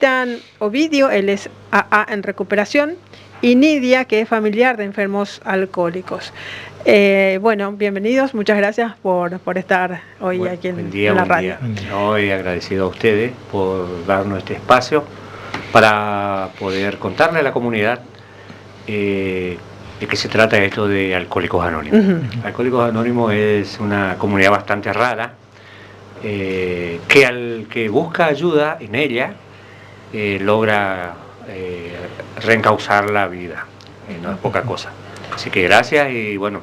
Cristian Ovidio, él es AA en recuperación, y Nidia, que es familiar de enfermos alcohólicos. Bueno, bienvenidos, muchas gracias por estar hoy aquí en la radio. Hoy agradecido a ustedes por darnos este espacio para poder contarle a la comunidad de qué se trata esto de Alcohólicos Anónimos. Alcohólicos Anónimos es una comunidad bastante rara, que al que busca ayuda en ella logra reencauzar la vida, no es poca cosa. Así que gracias y bueno,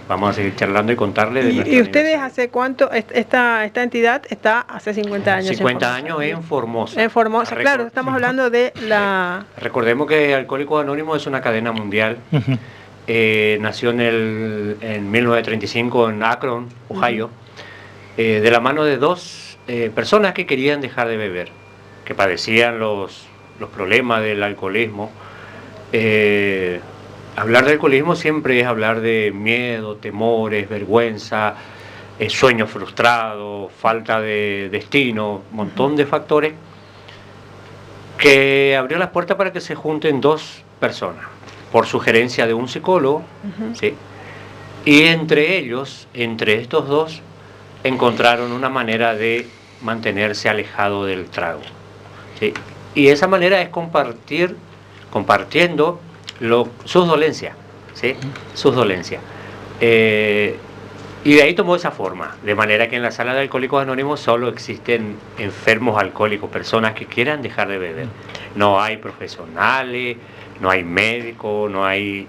vamos a seguir charlando y contarle de ¿Y ustedes hace cuánto, esta entidad está hace 50 años? 50 años en Formosa. En Formosa, claro, estamos hablando de la... Recordemos que Alcohólicos Anónimos es una cadena mundial. Nació en 1935 en Akron, Ohio, de la mano de dos personas que querían dejar de beber, que padecían los problemas del alcoholismo. Hablar de alcoholismo siempre es hablar de miedo, temores, vergüenza, sueños frustrados, falta de destino, un montón de factores que abrió las puertas para que se junten dos personas, por sugerencia de un psicólogo, ¿sí? Y entre ellos, entre estos dos, encontraron una manera de mantenerse alejado del trago, ¿sí? Y esa manera es compartiendo sus dolencias, ¿sí? Sus dolencias. Y de ahí tomó esa forma, de manera que en la sala de Alcohólicos Anónimos solo existen enfermos alcohólicos, personas que quieran dejar de beber. No hay profesionales, no hay médicos, no hay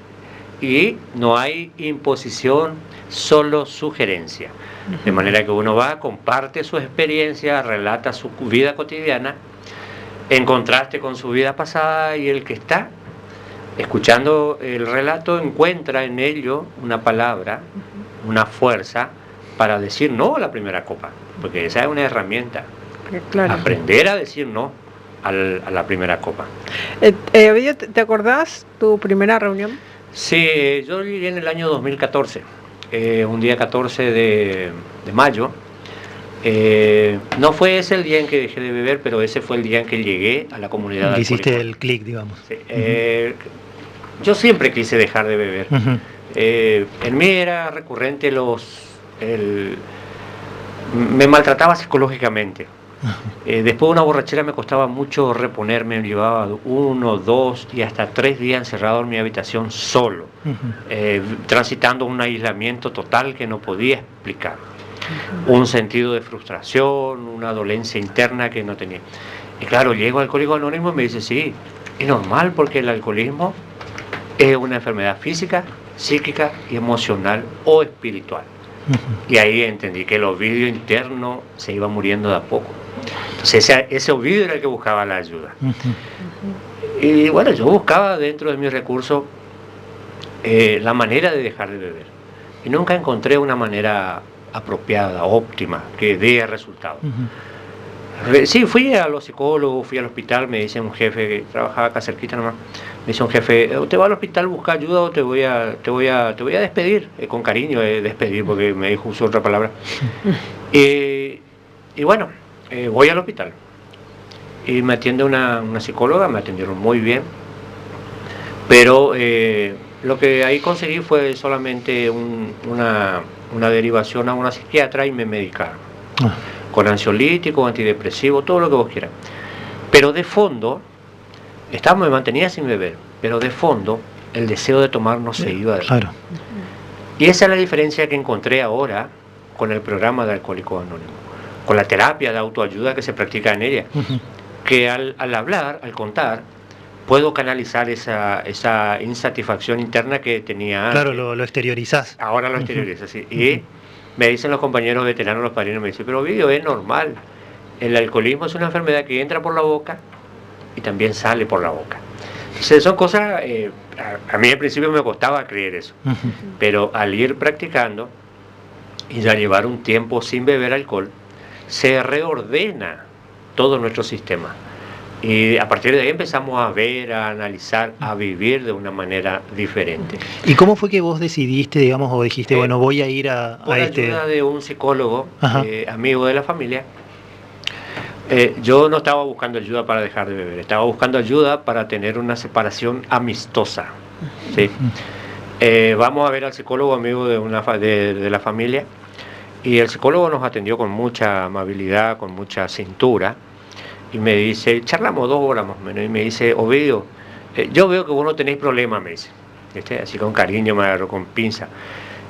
imposición, solo sugerencia. De manera que uno va, comparte su experiencia, relata su vida cotidiana, en contraste con su vida pasada, y el que está escuchando el relato encuentra en ello una palabra, una fuerza para decir no a la primera copa, porque esa es una herramienta. Claro. Aprender a decir no a la primera copa. Ovidio, ¿te acordás tu primera reunión? Sí, yo llegué en el año 2014, un día 14 de mayo. No fue ese el día en que dejé de beber, pero ese fue el día en que llegué a la comunidad. Hiciste el clic, digamos. Sí, yo siempre quise dejar de beber. En mí era recurrente me maltrataba psicológicamente. Después de una borrachera me costaba mucho reponerme, me llevaba 1, 2 y hasta 3 días encerrado en mi habitación solo, transitando un aislamiento total que no podía explicar. Un sentido de frustración, una dolencia interna que no tenía. Y claro, llego al Alcohólicos Anónimos y me dice, sí, es normal porque el alcoholismo es una enfermedad física, psíquica y emocional o espiritual. Y ahí entendí que el Ovidio interno se iba muriendo de a poco. Entonces ese Ovidio era el que buscaba la ayuda. Y bueno, yo buscaba dentro de mis recursos la manera de dejar de beber. Y nunca encontré una manera apropiada, óptima, que dé resultados. Sí, fui a los psicólogos, fui al hospital, me dice un jefe que trabajaba acá cerquita nomás, me dice un jefe, ¿usted va al hospital a buscar ayuda o te voy a despedir? Con cariño, despedir, porque me dijo, usó otra palabra. Y bueno, voy al hospital. Y me atiende una psicóloga, me atendieron muy bien, pero lo que ahí conseguí fue solamente una derivación a una psiquiatra y me medicaron. Con ansiolítico, antidepresivo, todo lo que vos quieras. Pero de fondo, me mantenía sin beber, pero de fondo el deseo de tomar no se iba de mí. Claro. Y esa es la diferencia que encontré ahora con el programa de Alcohólicos Anónimos, con la terapia de autoayuda que se practica en ella, que al hablar, al contar, puedo canalizar esa insatisfacción interna que tenía antes. Claro, lo exteriorizás. Ahora lo exteriorizas, sí. Y me dicen los compañeros veteranos, los padrinos, me dicen, pero Ovidio, es normal. El alcoholismo es una enfermedad que entra por la boca y también sale por la boca. Entonces son cosas, a mí al principio me costaba creer eso, pero al ir practicando y ya llevar un tiempo sin beber alcohol, se reordena todo nuestro sistema. Y a partir de ahí empezamos a ver, a analizar, a vivir de una manera diferente. ¿Y cómo fue que vos decidiste, digamos, o dijiste, bueno, voy a ir a por ayuda de un psicólogo, amigo de la familia, Yo no estaba buscando ayuda para dejar de beber, estaba buscando ayuda para tener una separación amistosa. ¿Sí? Vamos a ver al psicólogo amigo de la familia, y el psicólogo nos atendió con mucha amabilidad, con mucha cintura, y me dice, charlamos 2 horas más o menos, y me dice, Ovidio, yo veo que vos no tenéis problema, me dice. Así con cariño, me agarró con pinza.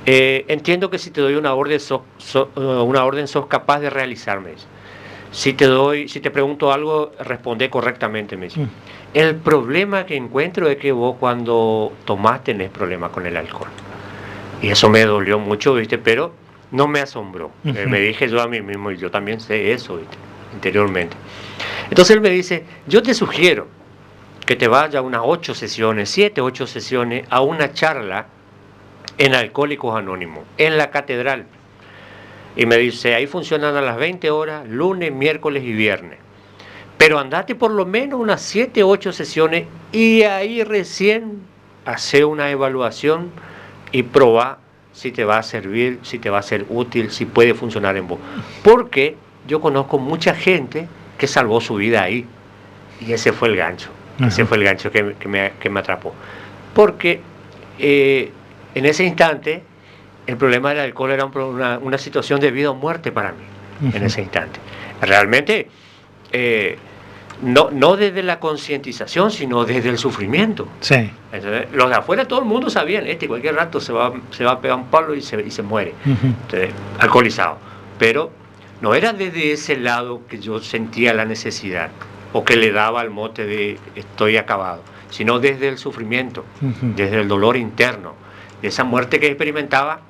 Entiendo que si te doy una orden, sos capaz de realizarme. Si te pregunto algo, responde correctamente, me dice. El problema que encuentro es que vos cuando tomás tenés problemas con el alcohol. Y eso me dolió mucho, ¿viste? Pero no me asombró. Me dije yo a mí mismo, y yo también sé eso, ¿viste? Interiormente. Entonces él me dice, yo te sugiero que te vayas a unas 7, 8 sesiones, a una charla en Alcohólicos Anónimos, en la catedral. Y me dice, ahí funcionan a las 20 horas, lunes, miércoles y viernes. Pero andate por lo menos unas 7, 8 sesiones y ahí recién hace una evaluación y probá si te va a servir, si te va a ser útil, si puede funcionar en vos. Porque yo conozco mucha gente que salvó su vida ahí. Y ese fue el gancho. Ese fue el gancho que me atrapó. Porque en ese instante el problema del alcohol era una situación de vida o muerte para mí. En ese instante. Realmente, no desde la concientización, sino desde el sufrimiento. Sí. Entonces, los de afuera, todo el mundo sabían, cualquier rato se va a pegar un palo y se muere. Entonces, alcoholizado. Pero no era desde ese lado que yo sentía la necesidad, o que le daba el mote de estoy acabado, sino desde el sufrimiento, desde el dolor interno, de esa muerte que experimentaba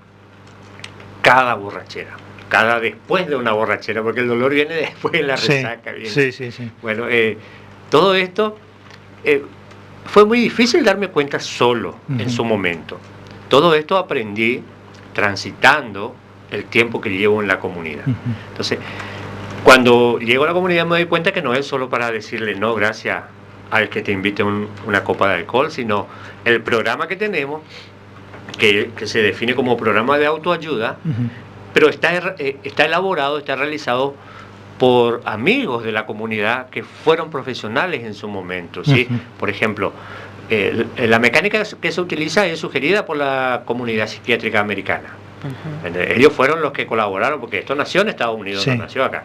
cada borrachera, cada después de una borrachera, porque el dolor viene después de la resaca. Sí. Bueno, todo esto fue muy difícil darme cuenta solo en su momento. Todo esto aprendí transitando el tiempo que llevo en la comunidad. Entonces, cuando llego a la comunidad me doy cuenta que no es solo para decirle no gracias al que te invite una copa de alcohol, sino el programa que tenemos, que se define como programa de autoayuda, pero está elaborado, está realizado por amigos de la comunidad que fueron profesionales en su momento, ¿sí? Por ejemplo, la mecánica que se utiliza es sugerida por la comunidad psiquiátrica americana. Ellos fueron los que colaboraron, porque esto nació en Estados Unidos, no nació acá.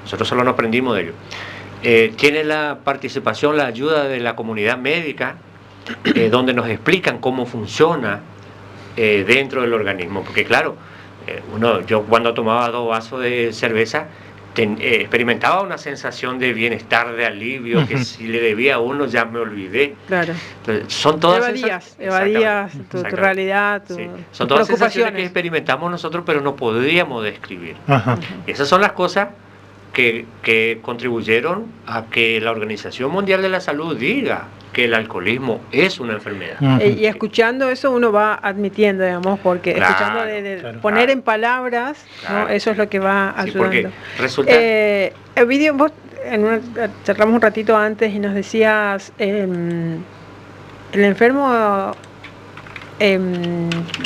Nosotros solo nos aprendimos de ellos. Tiene la participación, la ayuda de la comunidad médica, donde nos explican cómo funciona dentro del organismo. Porque claro, yo cuando tomaba 2 vasos de cerveza, experimentaba una sensación de bienestar, de alivio, que si le debía a uno ya me olvidé. Claro. Entonces, son todas evadías tu realidad, son todas sensaciones que experimentamos nosotros, pero no podríamos describir. Esas son las cosas que contribuyeron a que la Organización Mundial de la Salud diga que el alcoholismo es una enfermedad. Y escuchando eso uno va admitiendo, digamos, porque escuchando poner en palabras, ¿no? Eso es lo que va ayudando. Porque resulta... el vídeo, vos charlamos un ratito antes y nos decías, el enfermo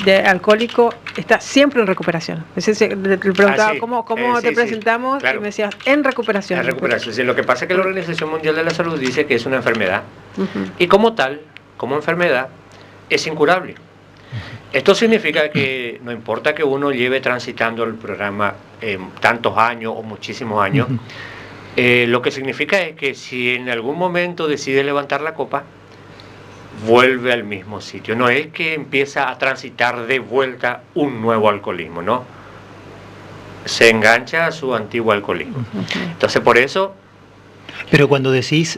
de alcohólico está siempre en recuperación. Le preguntaba cómo te presentamos, claro. Y me decías en recuperación. En recuperación. Sí, lo que pasa es que la Organización Mundial de la Salud dice que es una enfermedad y como tal, como enfermedad, es incurable. Esto significa que no importa que uno lleve transitando el programa tantos años o muchísimos años, lo que significa es que si en algún momento decide levantar la copa, vuelve al mismo sitio. No es que empieza a transitar de vuelta un nuevo alcoholismo, no. Se engancha a su antiguo alcoholismo. Entonces, por eso... Pero cuando decís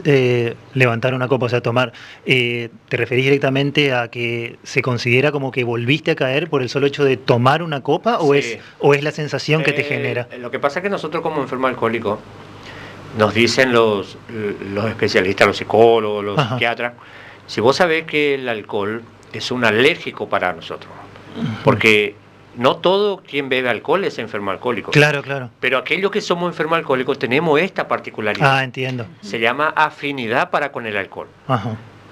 levantar una copa, o sea, tomar, ¿te referís directamente a que se considera como que volviste a caer por el solo hecho de tomar una copa? ¿O, es la sensación que te genera? Lo que pasa es que nosotros como enfermos alcohólicos, nos dicen los especialistas, los psicólogos, los psiquiatras, si vos sabés que el alcohol es un alérgico para nosotros, porque no todo quien bebe alcohol es enfermo alcohólico. Claro. Pero aquellos que somos enfermos alcohólicos tenemos esta particularidad. Entiendo. Se llama afinidad para con el alcohol.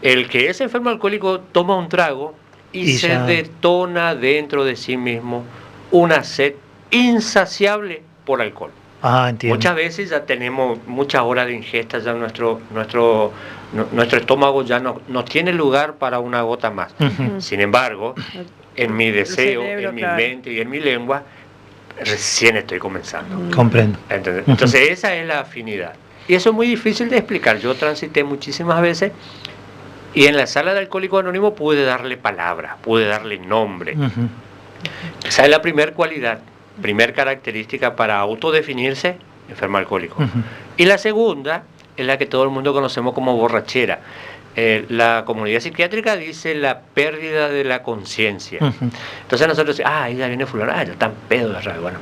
El que es enfermo alcohólico toma un trago y se detona dentro de sí mismo una sed insaciable por alcohol. Entiendo. Muchas veces ya tenemos muchas horas de ingesta, ya nuestro estómago ya no tiene lugar para una gota más. Sin embargo, en mi deseo, cerebro, en mi mente y en mi lengua, recién estoy comenzando. Comprendo. Entonces esa es la afinidad. Y eso es muy difícil de explicar. Yo transité muchísimas veces y en la sala de Alcohólicos Anónimos pude darle palabras, pude darle nombre. Esa es la primera cualidad, primera característica para autodefinirse enfermo alcohólico. Y la segunda es la que todo el mundo conocemos como borrachera. La comunidad psiquiátrica dice la pérdida de la conciencia. Entonces nosotros decimos, ahí ya viene fulano, ya está en pedo de rabia. Bueno,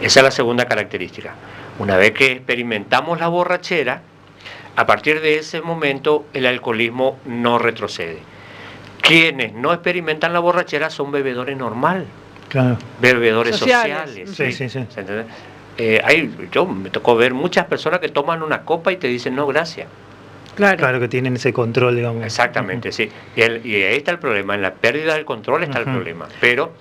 esa es la segunda característica. Una vez que experimentamos la borrachera, a partir de ese momento el alcoholismo no retrocede. Quienes no experimentan la borrachera son bebedores normales, bebedores sociales. Sí. Yo me tocó ver muchas personas que toman una copa y te dicen no, gracias. Claro, que tienen ese control, digamos. Exactamente, sí. Y ahí está el problema, en la pérdida del control está el problema. Pero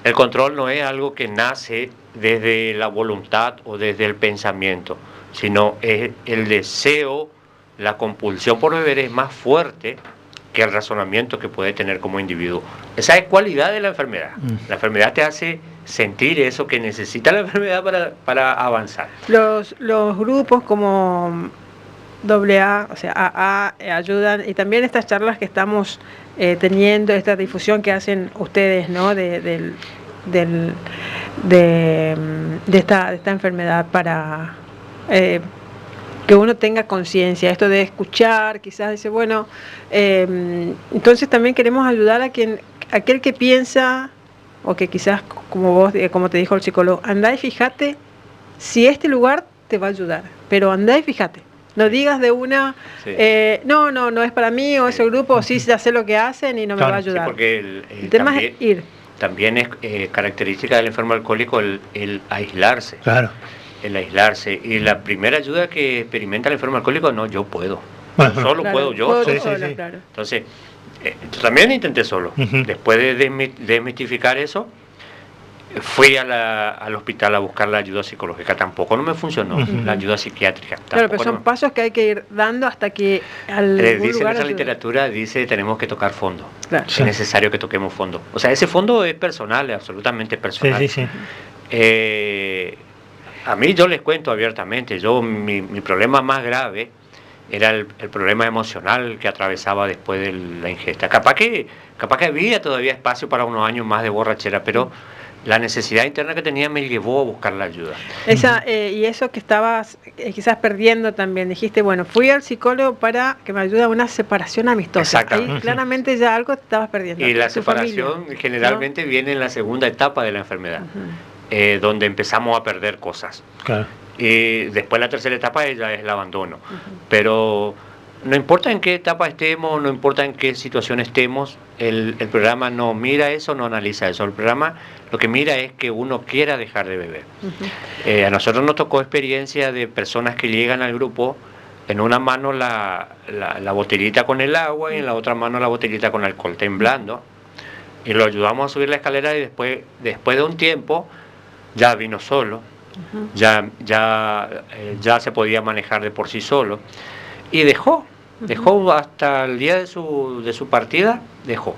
el control no es algo que nace desde la voluntad o desde el pensamiento, sino es el deseo, la compulsión por beber es más fuerte que el razonamiento que puede tener como individuo. Esa es cualidad de la enfermedad. La enfermedad te hace sentir eso que necesita la enfermedad para avanzar. Los grupos como AA, o sea, AA, ayudan, y también estas charlas que estamos teniendo, esta difusión que hacen ustedes, ¿no? de esta enfermedad para que uno tenga conciencia, esto de escuchar, quizás dice, bueno, entonces también queremos ayudar a aquel que piensa, o que quizás, como te dijo el psicólogo, andá y fíjate si este lugar te va a ayudar, pero andá y fíjate. No digas de una, no es para mí, o ese grupo, o sí, ya sé lo que hacen y no me va a ayudar. Sí, porque el tema es ir. También es característica del enfermo alcohólico el aislarse. Claro. El aislarse. Y la primera ayuda que experimenta el enfermo alcohólico, no, yo puedo. Solo puedo yo. Claro. Entonces, yo también intenté solo. Después de desmitificar eso, fui al hospital a buscar la ayuda psicológica. Tampoco no me funcionó la ayuda psiquiátrica. Claro, pero son pasos que hay que ir dando hasta que dice nuestra literatura, tenemos que tocar fondo. Claro. Es necesario que toquemos fondo. O sea, ese fondo es personal, es absolutamente personal. Sí. A mí, yo les cuento abiertamente, mi problema más grave era el problema emocional que atravesaba después de la ingesta. Capaz que había todavía espacio para unos años más de borrachera, pero la necesidad interna que tenía me llevó a buscar la ayuda. Y eso que estabas quizás perdiendo también, dijiste, bueno, fui al psicólogo para que me ayude a una separación amistosa. Ahí claramente ya algo te estabas perdiendo. Y la separación generalmente viene en la segunda etapa de la enfermedad, donde empezamos a perder cosas. Claro. Y después la tercera etapa ya es el abandono. Pero no importa en qué etapa estemos, no importa en qué situación estemos, el programa no mira eso, no analiza eso. El programa lo que mira es que uno quiera dejar de beber. A nosotros nos tocó experiencia de personas que llegan al grupo, en una mano la botellita con el agua y en la otra mano la botellita con alcohol, temblando. Y lo ayudamos a subir la escalera y después de un tiempo ya vino solo, ya se podía manejar de por sí solo. Y dejó hasta el día de su partida, dejó.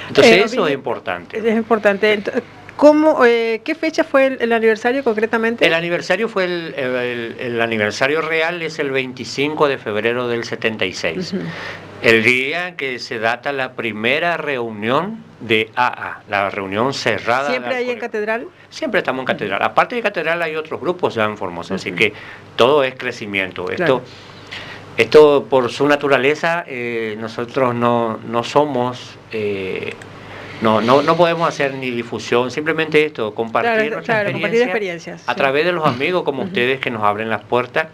Entonces eso es importante. Es importante. ¿Qué fecha fue el aniversario concretamente? El aniversario fue el aniversario real es el 25 de febrero del 76. El día en que se data la primera reunión de AA, la reunión cerrada. ¿Siempre ahí en Catedral? Siempre estamos en Catedral. Aparte de Catedral hay otros grupos ya en Formosa, así que todo es crecimiento. Claro. Esto por su naturaleza, nosotros no somos, no podemos hacer ni difusión, simplemente esto, compartir nuestras experiencias a través de los amigos como ustedes que nos abren las puertas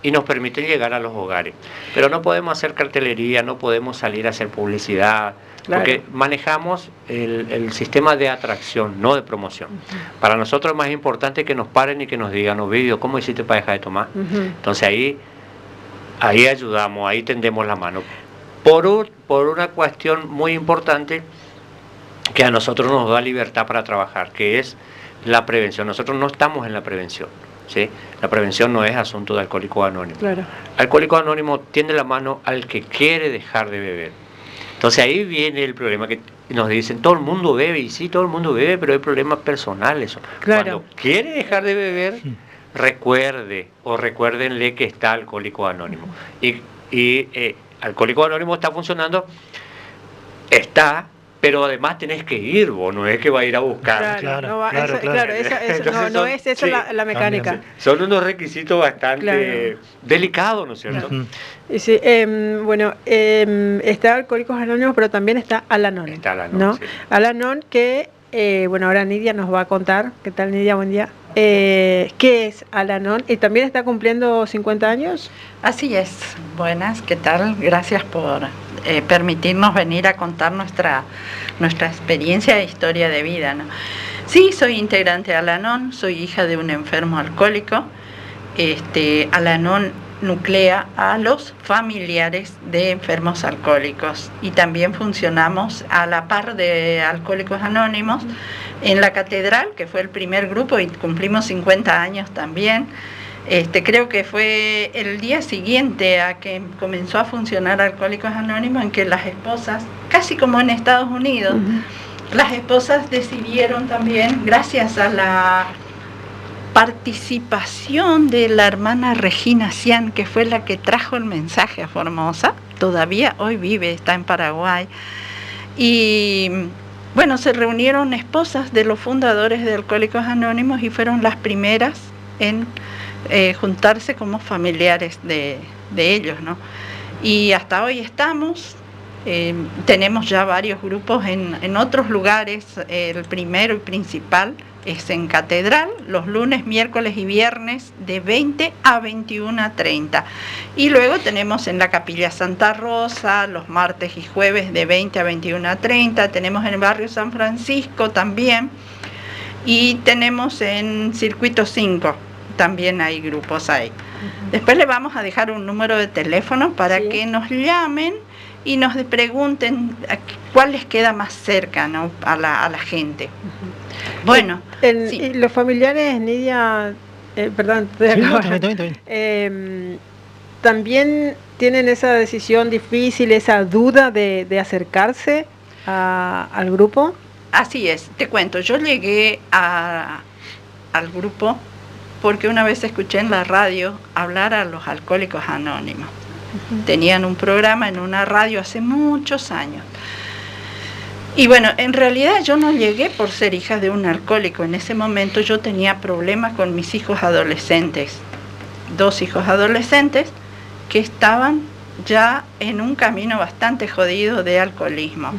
y nos permiten llegar a los hogares. Pero no podemos hacer cartelería, no podemos salir a hacer publicidad, porque manejamos el sistema de atracción, no de promoción. Para nosotros es más importante que nos paren y que nos digan, Ovidio, ¿cómo hiciste para dejar de tomar? Entonces ahí ayudamos, ahí tendemos la mano. Por una cuestión muy importante que a nosotros nos da libertad para trabajar, que es la prevención. Nosotros no estamos en la prevención, ¿sí? La prevención no es asunto de Alcohólicos Anónimos. Claro. Alcohólicos Anónimos tiende la mano al que quiere dejar de beber. Entonces ahí viene el problema que nos dicen, todo el mundo bebe, y sí, todo el mundo bebe, pero hay problemas personales. Claro. Cuando quiere dejar de beber, recuérdenle que está Alcohólicos Anónimos. Y Alcohólicos Anónimos está funcionando, pero además tenés que ir, vos, no es que va a ir a buscar. Claro, no es esa la mecánica. Sí. Son unos requisitos bastante delicados, ¿no es cierto? Sí, está Alcohólicos Anónimos, pero también está Al-Anon. Está Al-Anon, ¿no? sí. Al-Anon que, ahora Nidia nos va a contar. ¿Qué tal, Nidia? Buen día. ¿Qué es Al-Anon? ¿Y también está cumpliendo 50 años? Así es. Buenas, ¿qué tal? Gracias por permitirnos venir a contar nuestra experiencia e historia de vida, ¿no? Sí, soy integrante de Al-Anon, soy hija de un enfermo alcohólico. Al-Anon nuclea a los familiares de enfermos alcohólicos y también funcionamos a la par de Alcohólicos Anónimos en la catedral, que fue el primer grupo y cumplimos 50 años también. Creo que fue el día siguiente a que comenzó a funcionar Alcohólicos Anónimos, en que las esposas, casi como en Estados Unidos, las esposas decidieron también, gracias a la participación de la hermana Regina Cian, que fue la que trajo el mensaje a Formosa, todavía hoy vive, está en Paraguay, y bueno, se reunieron esposas de los fundadores de Alcohólicos Anónimos y fueron las primeras en juntarse como familiares de ellos, ¿no? Y hasta hoy estamos, tenemos ya varios grupos en otros lugares. El primero y principal es en Catedral, los lunes, miércoles y viernes de 20 a 21:30. Y luego tenemos en la Capilla Santa Rosa, los martes y jueves de 20 a 21:30. Tenemos en el barrio San Francisco también. Y tenemos en Circuito 5, también hay grupos ahí. Después le vamos a dejar un número de teléfono para que nos llamen y nos pregunten cuál les queda más cerca, ¿no? a la gente. Bueno, y los familiares, Nidia, perdón, también tienen esa decisión difícil, esa duda de acercarse al grupo. Así es, te cuento, yo llegué al grupo porque una vez escuché en la radio hablar a los Alcohólicos Anónimos. Tenían un programa en una radio hace muchos años. Y bueno, en realidad yo no llegué por ser hija de un alcohólico. En ese momento yo tenía problemas con mis hijos adolescentes. 2 hijos adolescentes que estaban ya en un camino bastante jodido de alcoholismo.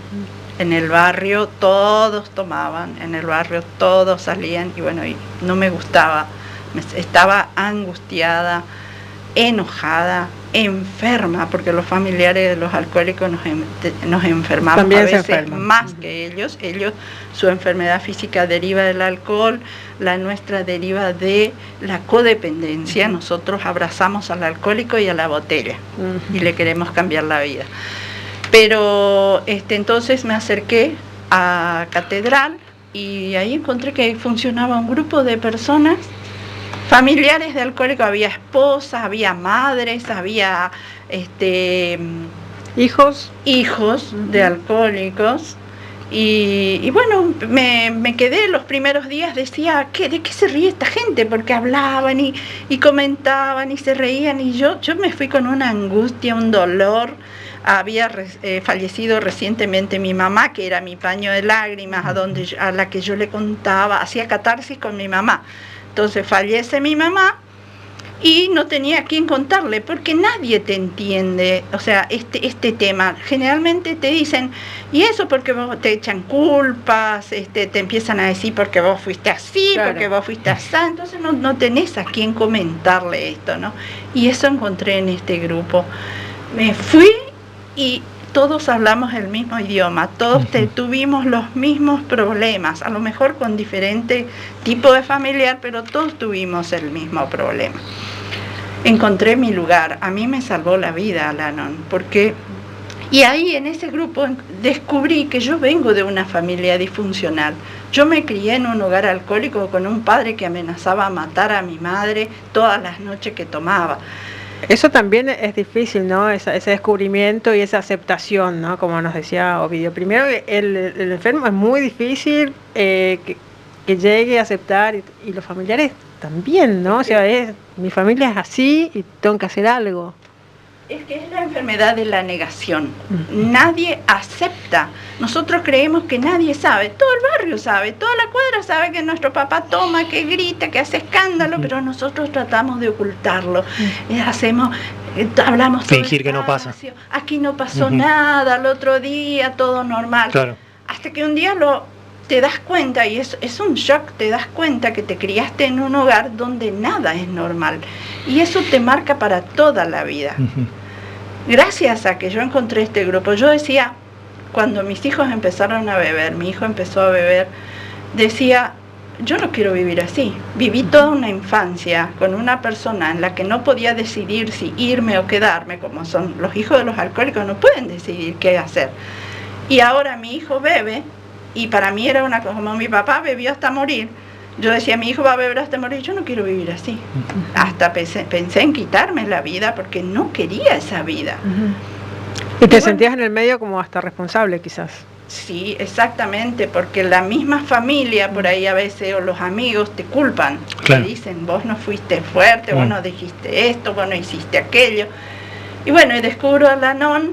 En el barrio todos tomaban, en el barrio todos salían y bueno, y no me gustaba. Estaba angustiada, enojada, enferma, porque los familiares de los alcohólicos nos enfermamos también a veces más que ellos. Su enfermedad física deriva del alcohol, la nuestra deriva de la codependencia. Nosotros abrazamos al alcohólico y a la botella y le queremos cambiar la vida. Pero entonces me acerqué a Catedral y ahí encontré que funcionaba un grupo de personas familiares de alcohólicos. Había esposas, había madres, había hijos de alcohólicos. Y bueno, me quedé los primeros días, decía, ¿de qué se ríe esta gente? Porque hablaban y comentaban y se reían, y yo me fui con una angustia, un dolor. Había fallecido recientemente mi mamá, que era mi paño de lágrimas, a la que yo le contaba, hacía catarsis con mi mamá. Entonces fallece mi mamá y no tenía a quién contarle, porque nadie te entiende, o sea, este tema. Generalmente te dicen, y eso porque vos te echan culpas, te empiezan a decir porque vos fuiste así, claro, porque vos fuiste así, entonces no tenés a quién comentarle esto, ¿no? Y eso encontré en este grupo. Me fui y todos hablamos el mismo idioma, todos tuvimos los mismos problemas, a lo mejor con diferente tipo de familiar, pero todos tuvimos el mismo problema. Encontré mi lugar. A mí me salvó la vida Al-Anon, porque Y ahí en ese grupo descubrí que yo vengo de una familia disfuncional. Yo me crié en un hogar alcohólico con un padre que amenazaba a matar a mi madre todas las noches que tomaba. Eso también es difícil, ¿no? Ese descubrimiento y esa aceptación, ¿no? Como nos decía Ovidio. Primero, el enfermo es muy difícil que llegue a aceptar y los familiares también, ¿no? O sea, mi familia es así y tengo que hacer algo. Es que es la enfermedad de la negación. Nadie acepta. Nosotros creemos que nadie sabe. Todo el barrio sabe, toda la cuadra sabe que nuestro papá toma, que grita, que hace escándalo, pero nosotros tratamos de ocultarlo. Hablamos fingir que no pasa. Aquí no pasó nada, el otro día todo normal. Claro. Hasta que un día te das cuenta, y es un shock, te das cuenta que te criaste en un hogar donde nada es normal. Y eso te marca para toda la vida. Gracias a que yo encontré este grupo, yo decía, cuando mis hijos empezaron a beber, mi hijo empezó a beber, decía, yo no quiero vivir así. Viví toda una infancia con una persona en la que no podía decidir si irme o quedarme, como son los hijos de los alcohólicos, no pueden decidir qué hacer. Y ahora mi hijo bebe, y para mí era una cosa, como mi papá bebió hasta morir, yo decía, mi hijo va a beber hasta morir, yo no quiero vivir así. Hasta pensé en quitarme la vida porque no quería esa vida. Y te sentías en el medio como hasta responsable quizás. Sí, exactamente, porque la misma familia por ahí a veces, o los amigos, te culpan. Claro. Te dicen, vos no fuiste fuerte, vos no dijiste esto, vos no hiciste aquello. Y bueno, y descubro a Al-Anon,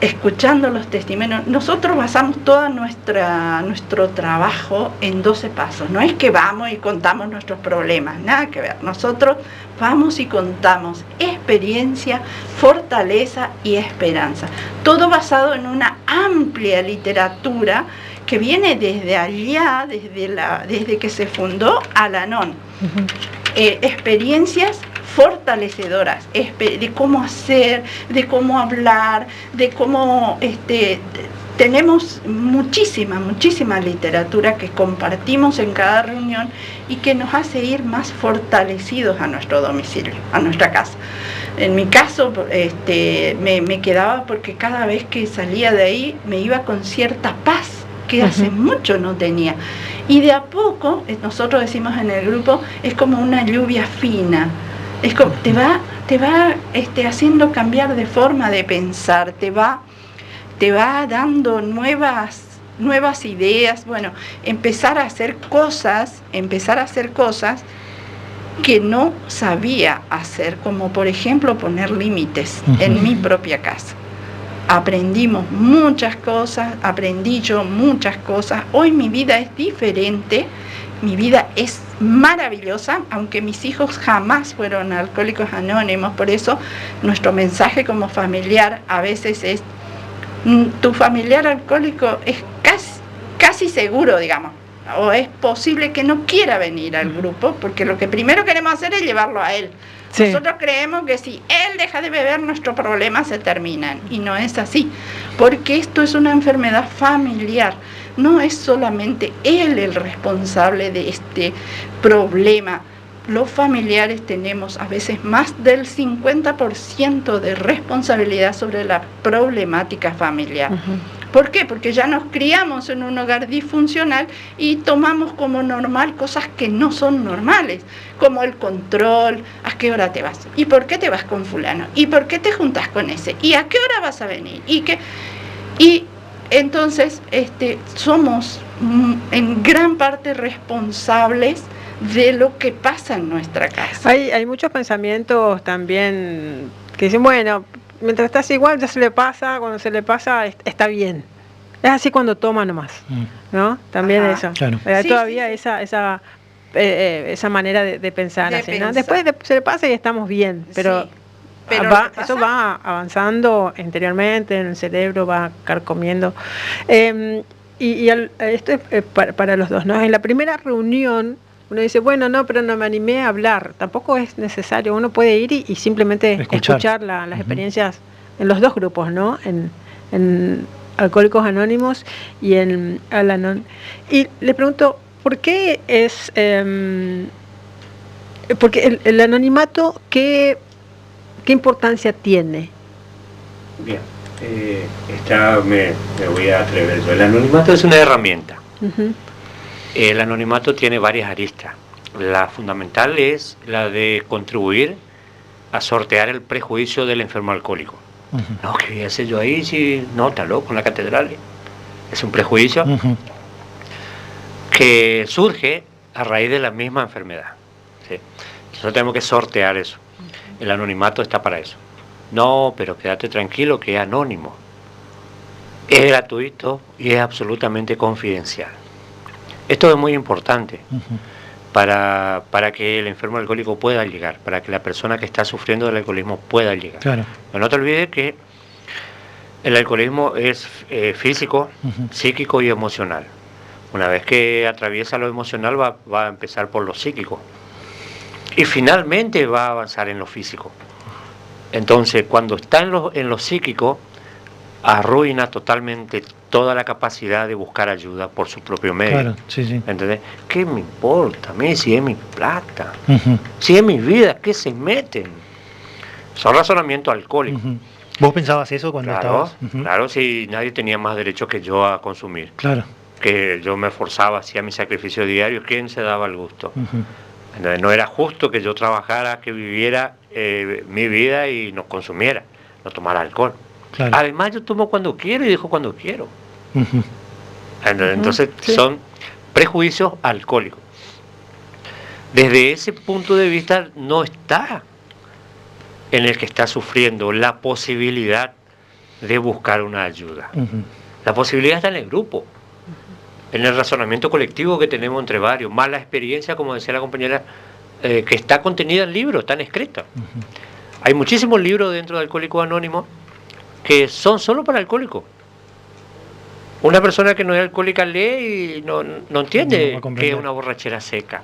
escuchando los testimonios. Nosotros basamos todo nuestro trabajo en 12 pasos. No es que vamos y contamos nuestros problemas, nada que ver. Nosotros vamos y contamos experiencia, fortaleza y esperanza. Todo basado en una amplia literatura que viene desde allá, desde que se fundó Al-Anon. Experiencias fortalecedoras, de cómo hacer, de cómo hablar, de cómo tenemos muchísima literatura que compartimos en cada reunión y que nos hace ir más fortalecidos a nuestro domicilio, a nuestra casa. En mi caso, me quedaba porque cada vez que salía de ahí me iba con cierta paz que hace mucho no tenía. Y de a poco, nosotros decimos en el grupo, es como una lluvia fina. Es como, te va haciendo cambiar de forma de pensar, te va dando nuevas ideas, bueno, empezar a hacer cosas que no sabía hacer, como por ejemplo poner límites en mi propia casa. Aprendimos muchas cosas, aprendí yo muchas cosas, hoy mi vida es diferente. Mi vida es maravillosa, aunque mis hijos jamás fueron alcohólicos anónimos. Por eso nuestro mensaje como familiar a veces es, tu familiar alcohólico es casi seguro, digamos, o es posible que no quiera venir al grupo, porque lo que primero queremos hacer es llevarlo a él. Sí. Nosotros creemos que si él deja de beber, nuestros problemas se terminan, y no es así, porque esto es una enfermedad familiar. No es solamente él el responsable de este problema. Los familiares tenemos a veces más del 50% de responsabilidad sobre la problemática familiar. ¿Por qué? Porque ya nos criamos en un hogar disfuncional y tomamos como normal cosas que no son normales, como el control, ¿a qué hora te vas? ¿Y por qué te vas con fulano? ¿Y por qué te juntas con ese? ¿Y a qué hora vas a venir? Y entonces somos en gran parte responsables de lo que pasa en nuestra casa. Hay muchos pensamientos también que dicen, bueno, mientras estás igual ya se le pasa, cuando se le pasa está bien. Es así cuando toma nomás, ¿no? También eso. Claro. Todavía sí. Esa manera de pensar así, ¿no? Después se le pasa y estamos bien, pero... Sí. Eso va avanzando interiormente en el cerebro, va carcomiendo. Esto es para los dos, ¿no? En la primera reunión uno dice, bueno, no, pero no me animé a hablar. Tampoco es necesario, uno puede ir y simplemente escuchar las experiencias en los dos grupos, ¿no? En Alcohólicos Anónimos y en Al-Anon. Y le pregunto, ¿por qué es... porque el anonimato, ¿qué importancia tiene Bien, me voy a atrever yo. El anonimato es una herramienta. El anonimato tiene varias aristas. La fundamental es la de contribuir a sortear el prejuicio del enfermo alcohólico. No, ¿qué voy a hacer yo ahí? Si no, está loco en la catedral. Es un prejuicio que surge a raíz de la misma enfermedad. ¿Sí? Nosotros tenemos que sortear eso. El anonimato está para eso. No, pero quédate tranquilo que es anónimo. Es gratuito y es absolutamente confidencial. Esto es muy importante para que el enfermo alcohólico pueda llegar, para que la persona que está sufriendo del alcoholismo pueda llegar. Claro. Pero no te olvides que el alcoholismo es físico, psíquico y emocional. Una vez que atraviesa lo emocional va a empezar por lo psíquico y finalmente va a avanzar en lo físico. Entonces, cuando está en lo psíquico, arruina totalmente toda la capacidad de buscar ayuda por su propio medio. Claro, sí, sí. ¿Entendés? ¿Qué me importa a mí si es mi plata? Si es mi vida, ¿qué se meten? Son razonamientos alcohólicos. ¿Vos pensabas eso cuando estabas? Claro, si nadie tenía más derecho que yo a consumir. Claro. Que yo me esforzaba, hacía mi sacrificio diario, ¿quién se daba el gusto? Entonces, no era justo que yo trabajara, que viviera mi vida y no consumiera, no tomara alcohol. Claro. Además, yo tomo cuando quiero y dejo cuando quiero. Entonces, son prejuicios alcohólicos. Desde ese punto de vista, no está en el que está sufriendo la posibilidad de buscar una ayuda. La posibilidad está en el grupo, en el razonamiento colectivo que tenemos entre varios, más la experiencia, como decía la compañera, que está contenida en libros, están escritas. Hay muchísimos libros dentro de Alcohólicos Anónimos que son solo para alcohólicos. Una persona que no es alcohólica lee y no entiende qué es una borrachera seca.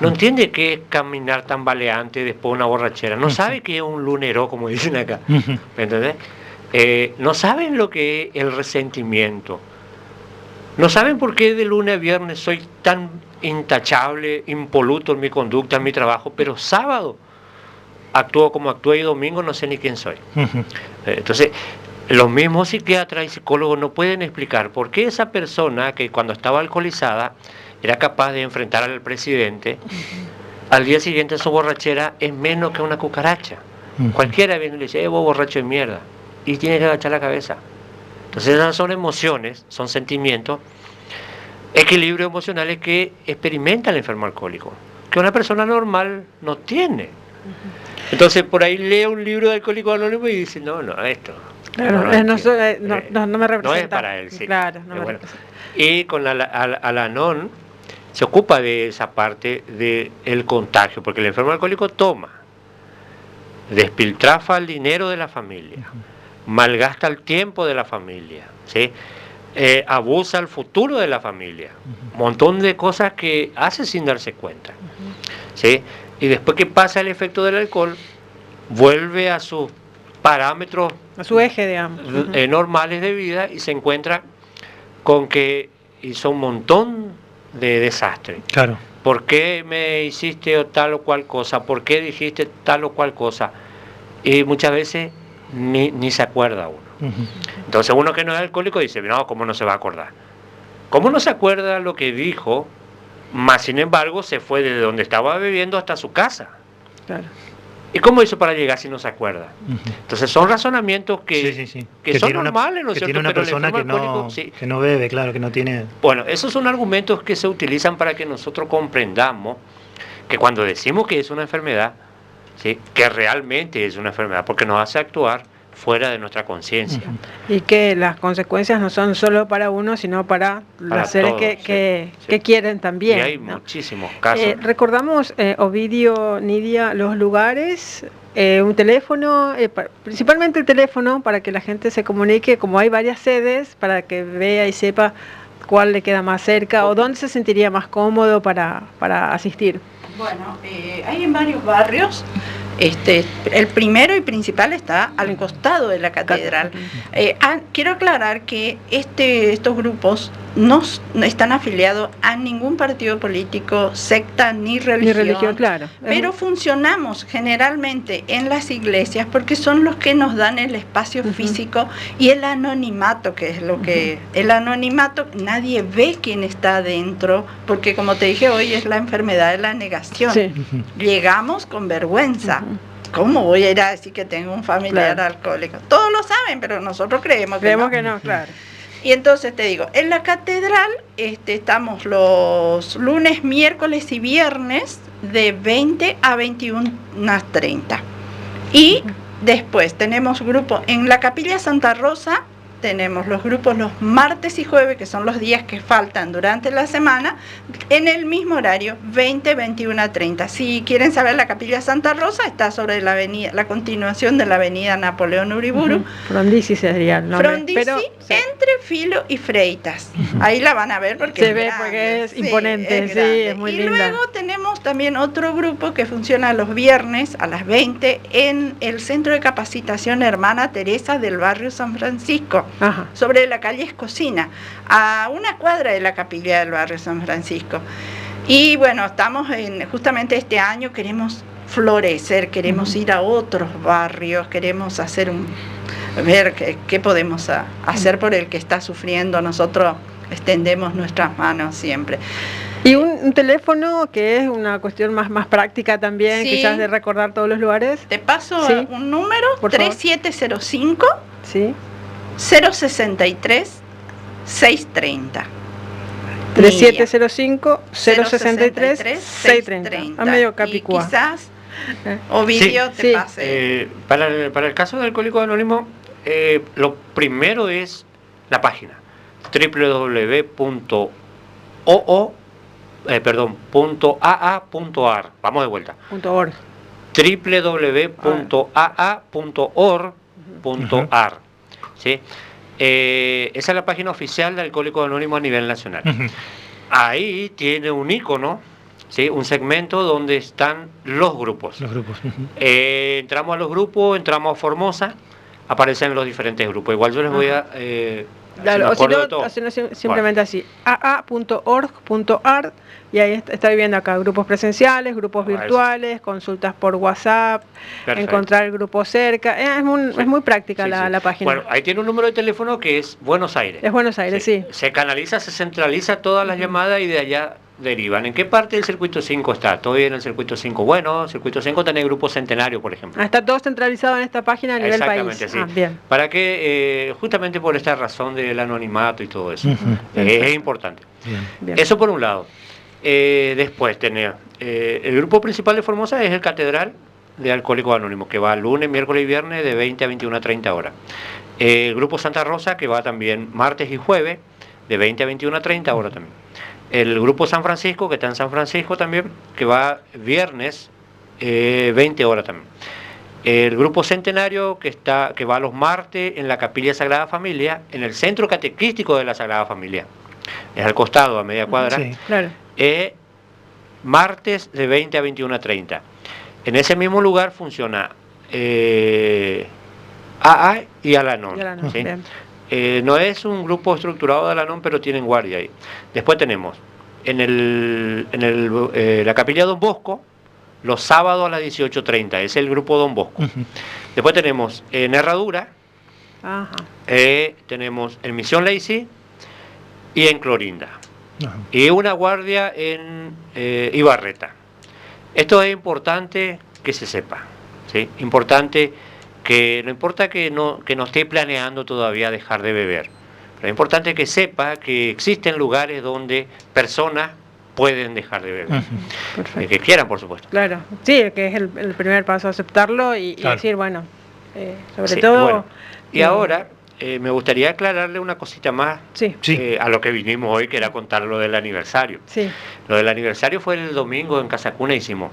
No entiende qué es caminar tambaleante después de una borrachera. No sabe qué es un lunero, como dicen acá. ¿Me entendés? No saben lo que es el resentimiento. No saben por qué de lunes a viernes soy tan intachable, impoluto en mi conducta, en mi trabajo, pero sábado actúo como actúo y domingo no sé ni quién soy. Entonces, los mismos psiquiatras y psicólogos no pueden explicar por qué esa persona que cuando estaba alcoholizada era capaz de enfrentar al presidente, al día siguiente su borrachera es menos que una cucaracha. Cualquiera viene y le dice, vos borracho de mierda, y tiene que agachar la cabeza. Entonces esas son emociones, son sentimientos, equilibrios emocionales que experimenta el enfermo alcohólico, que una persona normal no tiene. Entonces por ahí lee un libro de Alcohólicos Anónimos y dice, no, esto no me representa. No es para él, sí. Claro, no me representa. Y con Al-Anon se ocupa de esa parte del contagio, porque el enfermo alcohólico toma, despiltrafa el dinero de la familia, malgasta el tiempo de la familia, ¿sí? Abusa el futuro de la familia, un montón de cosas que hace sin darse cuenta, ¿sí? Y después que pasa el efecto del alcohol, vuelve a sus parámetros, a su eje, digamos, normales de vida, y se encuentra con que hizo un montón de desastre. Claro. ¿Por qué me hiciste tal o cual cosa? ¿Por qué dijiste tal o cual cosa? Y muchas veces ni se acuerda uno. Entonces uno que no es alcohólico dice, no, ¿cómo no se va a acordar? ¿Cómo no se acuerda lo que dijo? Más sin embargo se fue desde donde estaba bebiendo hasta su casa. Claro. ¿Y cómo hizo para llegar si no se acuerda? Entonces son razonamientos que son normales, ¿no es cierto? Tiene una persona que no bebe, claro, que no tiene... Bueno, esos son argumentos que se utilizan para que nosotros comprendamos que cuando decimos que es una enfermedad, ¿sí?, que realmente es una enfermedad, porque nos hace actuar fuera de nuestra conciencia. Y que las consecuencias no son solo para uno, sino para los seres todos, que quieren también. Y hay muchísimos casos. Recordamos, Ovidio, Nidia, los lugares, un teléfono, principalmente el teléfono, para que la gente se comunique, como hay varias sedes, para que vea y sepa cuál le queda más cerca o dónde se sentiría más cómodo para asistir. Bueno, hay en varios barrios. El primero y principal está al costado de la catedral. Quiero aclarar que estos grupos no están afiliados a ningún partido político, secta ni religión, claro. Pero funcionamos generalmente en las iglesias porque son los que nos dan el espacio físico y el anonimato, que es lo que... El anonimato, nadie ve quién está adentro, porque como te dije hoy es la enfermedad de la negación. Sí. Llegamos con vergüenza. ¿Cómo voy a ir a decir que tengo un familiar alcohólico? Todos lo saben, pero nosotros creemos que no, claro. Y entonces te digo, en la catedral estamos los lunes, miércoles y viernes de 20 a 21:30. Y después tenemos grupo en la Capilla Santa Rosa, tenemos los grupos los martes y jueves, que son los días que faltan durante la semana, en el mismo horario, 20, 21:30. Si quieren saber, la Capilla Santa Rosa está sobre la avenida, la continuación de la avenida Napoleón Uriburu. Frondizi sería el nombre. Frondizi, pero, entre Filo y Freitas. Ahí la van a ver porque se ve grande, porque es imponente, es muy linda. Y luego tenemos también otro grupo que funciona los viernes a las 20 en el Centro de Capacitación Hermana Teresa del barrio San Francisco. Sobre la calle Escocina, a una cuadra de la capilla del barrio San Francisco. Y bueno, estamos justamente este año queremos florecer, queremos ir a otros barrios, queremos hacer ver qué podemos hacer por el que está sufriendo. Nosotros extendemos nuestras manos siempre. Y un teléfono que es una cuestión más práctica también, quizás de recordar todos los lugares. Te paso un número, 3705. Sí. 063 630. 3705 063 630. A medio capicúa. Quizás Ovidio te pase. Para el caso de Alcohólicos Anónimos, lo primero es la página www.aa.ar. Vamos de vuelta. .org. www.aa.org.ar. ¿Sí? Esa es la página oficial de Alcohólicos Anónimos a nivel nacional. Ahí tiene un icono, ¿sí? Un segmento donde están los grupos. Entramos a los grupos, entramos a Formosa, aparecen los diferentes grupos. Igual yo les voy a... claro, o si no, simplemente así, aa.org.ar, y ahí está viendo acá grupos presenciales, grupos virtuales, consultas por WhatsApp. Perfecto. Encontrar el grupo cerca, es muy práctica la página. Bueno, ahí tiene un número de teléfono que es Buenos Aires. Es Buenos Aires, sí. Se canaliza, se centraliza todas las llamadas y de allá derivan. ¿En qué parte del circuito 5 está? ¿Todavía en el circuito 5? Bueno, el circuito 5 tiene Grupo Centenario, por ejemplo. Está todo centralizado en esta página a nivel país. Exactamente, sí. Bien. Para que, justamente por esta razón del anonimato y todo eso, es importante. Bien. Eso por un lado. Después tenía el grupo principal de Formosa es el Catedral de Alcohólicos Anónimos, que va lunes, miércoles y viernes de 20 a 21:30 horas. El grupo Santa Rosa, que va también martes y jueves de 20 a 21:30 horas también. El grupo San Francisco, que está en San Francisco también, que va viernes 20 horas también. El grupo Centenario, que va los martes en la Capilla Sagrada Familia, en el centro catequístico de la Sagrada Familia. Es al costado, a media cuadra. Sí, claro. Martes de 20 a 21:30. En ese mismo lugar funciona AA y Al-Anon. ¿Sí? No es un grupo estructurado de Al-Anon, pero tienen guardia ahí. Después tenemos en la Capilla Don Bosco, los sábados a las 18:30, es el grupo Don Bosco. Después tenemos en Herradura, tenemos en Misión Lacey y en Clorinda. Y una guardia en Ibarreta. Esto es importante que se sepa, ¿sí? Importante que no importa que no esté planeando todavía dejar de beber, pero es importante que sepa que existen lugares donde personas pueden dejar de beber, que quieran, por supuesto. Claro, sí, que es el primer paso, aceptarlo y decir, bueno, sobre todo... Bueno, y ahora me gustaría aclararle una cosita más a lo que vinimos hoy, que era contar lo del aniversario. Sí. Lo del aniversario fue el domingo en Casa Cuna, hicimos.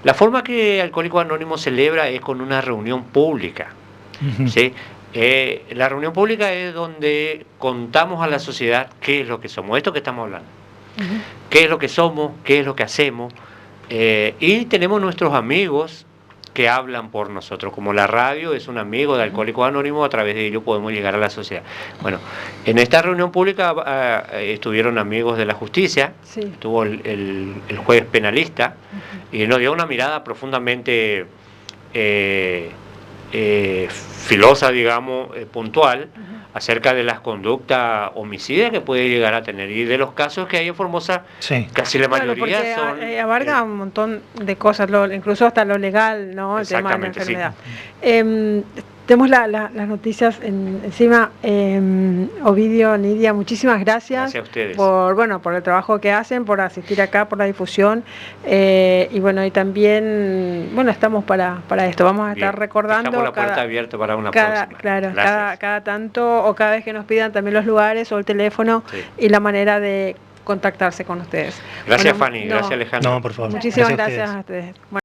La forma que Alcohólicos Anónimos celebra es con una reunión pública. ¿Sí? La reunión pública es donde contamos a la sociedad qué es lo que somos, esto que estamos hablando. Qué es lo que somos, qué es lo que hacemos. Y tenemos nuestros amigos que hablan por nosotros, como la radio es un amigo de Alcohólicos Anónimos, a través de ello podemos llegar a la sociedad. Bueno, en esta reunión pública estuvieron amigos de la justicia, sí. Estuvo el juez penalista, y nos dio una mirada profundamente filosa, digamos, puntual, acerca de las conductas homicidas que puede llegar a tener, y de los casos que hay en Formosa, sí. Casi la mayoría son... abarca un montón de cosas, incluso hasta lo legal, ¿no? El tema de la enfermedad. Sí. Tenemos las noticias encima. Ovidio, Nidia, muchísimas gracias, a ustedes. por el trabajo que hacen, por asistir acá, por la difusión, y bueno, y también, bueno, estamos para esto, vamos a estar recordando. Dejamos la puerta abierta para una próxima. Claro, cada tanto, o cada vez que nos pidan también los lugares o el teléfono, sí. Y la manera de contactarse con ustedes. Gracias, Fanny, gracias, Alejandro. No, por favor. Muchísimas gracias a ustedes.